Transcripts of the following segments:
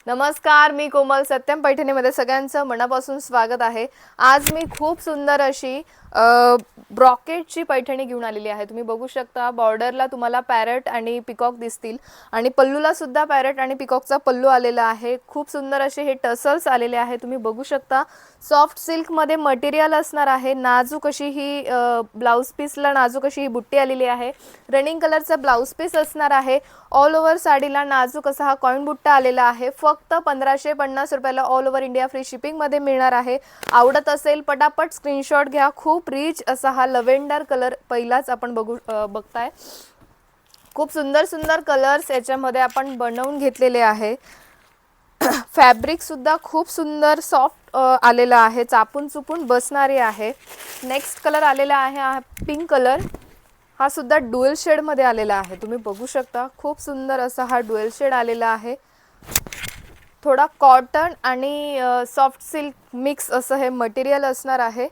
नमस्कार, मी कोमल. सत्यम पैठणीमध्ये सगळ्यांचं मनापासून स्वागत आहे. आज मी खूप सुंदर अशी ब्रॉकेटची पैठणी घेऊन आलेली आहे. तुम्ही बघू शकता बॉर्डरला तुम्हाला पॅरट आणि पिकॉक दिसतील आणि पल्लूला सुद्धा पॅरट आणि पिकॉकचा पल्लू आलेला आहे. खूप सुंदर असे हे टसल्स आलेले आहे. तुम्ही बघू शकता सॉफ्ट सिल्क मध्ये मटेरियल असणार आहे. नाजूक अशी ही ब्लाउज पीसला नाजूक अशी ही बुट्टी आलेली आहे. रनिंग कलरचा ब्लाउज पीस असणार आहे. ऑल ओव्हर साडीला नाजूक असा हा कॉइन बुट्टा आलेला आहे. फक्त 1550 रुपयाला all over India free shipping मध्ये मिळणार आहे. आवडत असेल पटापट स्क्रीनशॉट घ्या. खूप रिच असा हा लव्हेंडर कलर पहिलाच आपण बघताय. खूप सुंदर सुंदर कलर्स याच्यामध्ये आपण बनवून घेतलेले आहे. फॅब्रिक सुद्धा खूप सुंदर सॉफ्ट आलेला आहे. चापून चुपून बसणारी आहे. नेक्स्ट कलर आलेला आहे हा पिंक कलर. हा सुद्धा डुअल शेड मध्ये आलेला आहे. तुम्ही बघू शकता खूप सुंदर असा हा डुअल शेड आलेला आहे. थोडा कॉटन आणि सॉफ्ट सिल्क मिक्स असं हे मटेरियल असणार आहे.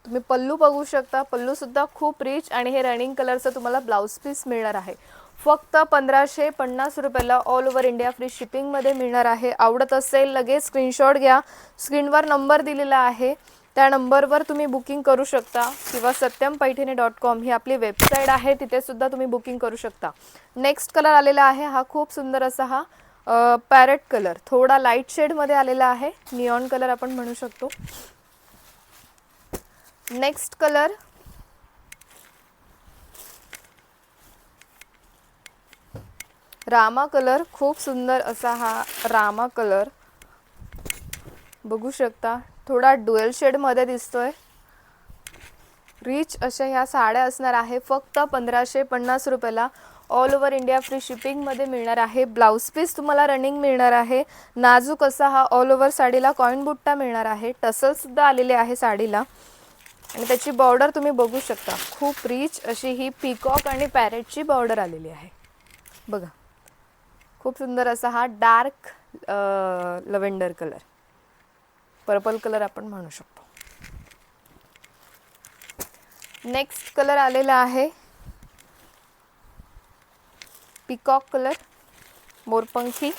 तुम्ही पल्लू बघू शकता. पल्लू सुद्धा खूप रिच आणि हे रनिंग कलरचं तुम्हाला ब्लाउज पीस मिळणार आहे. फक्त 1550 रुपयाला all over India free shipping मध्ये मिळणार आहे. आवडत असेल लगेच स्क्रीनशॉट घ्या. स्क्रीनवर नंबर दिलेला आहे. त्या नंबरवर तुम्ही बुकिंग करू शकता किंवा satyam-paithani.com ही आपली वेबसाईट आहे. तिथे सुद्धा तुम्ही बुकिंग करू शकता. नेक्स्ट कलर आलेला आहे हा खूप सुंदर असा हा पॅरेट कलर. थोडा लाईट शेड मध्ये आलेला आहे. निऑन कलर आपण म्हणू शकतो. Next colour Rama colour. खूप सुंदर असा हा रामा कलर बघू शकता. थोडा डुअल शेड मध्ये दिसतोय. रिच अशा ह्या साड्या असणार आहे. फक्त 1550 रुपयाला all over India free shipping मध्ये मिळणार आहे. ब्लाउज पीस तुम्हाला रनिंग मिळणार आहे. नाजूक असा हा ऑल ओव्हर साडीला कॉइन बुट्टा मिळणार आहे. टसल सुद्धा आलेले आहे साडीला आणि त्याची बॉर्डर तुम्ही बघू शकता. खूप रिच अशी ही पीकॉक आणि पॅरेटची बॉर्डर आलेली आहे. बघा खूप सुंदर असा हा dark lavender colour, purple colour आपण म्हणू शकतो. नेक्स्ट कलर आलेला आहे पीकॉक कलर, मोरपंखी.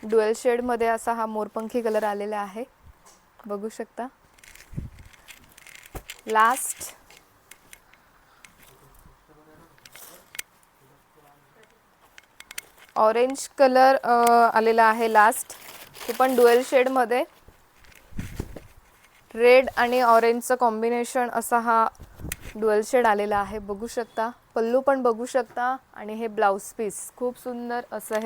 डुअल शेड मध्ये असा हा मोरपंखी कलर आलेला आहे. बघू शकता. लास्ट ऑरेंज कलर आलेला आहे लास्ट. तो पण डुअल शेड मध्ये रेड आणि ऑरेंजचं कॉम्बिनेशन असा हा डुअल शेड आलेला आहे. बघू शकता. पल्लू पण बघू शकता आणि हे ब्लाउज पीस खूप सुंदर असं हे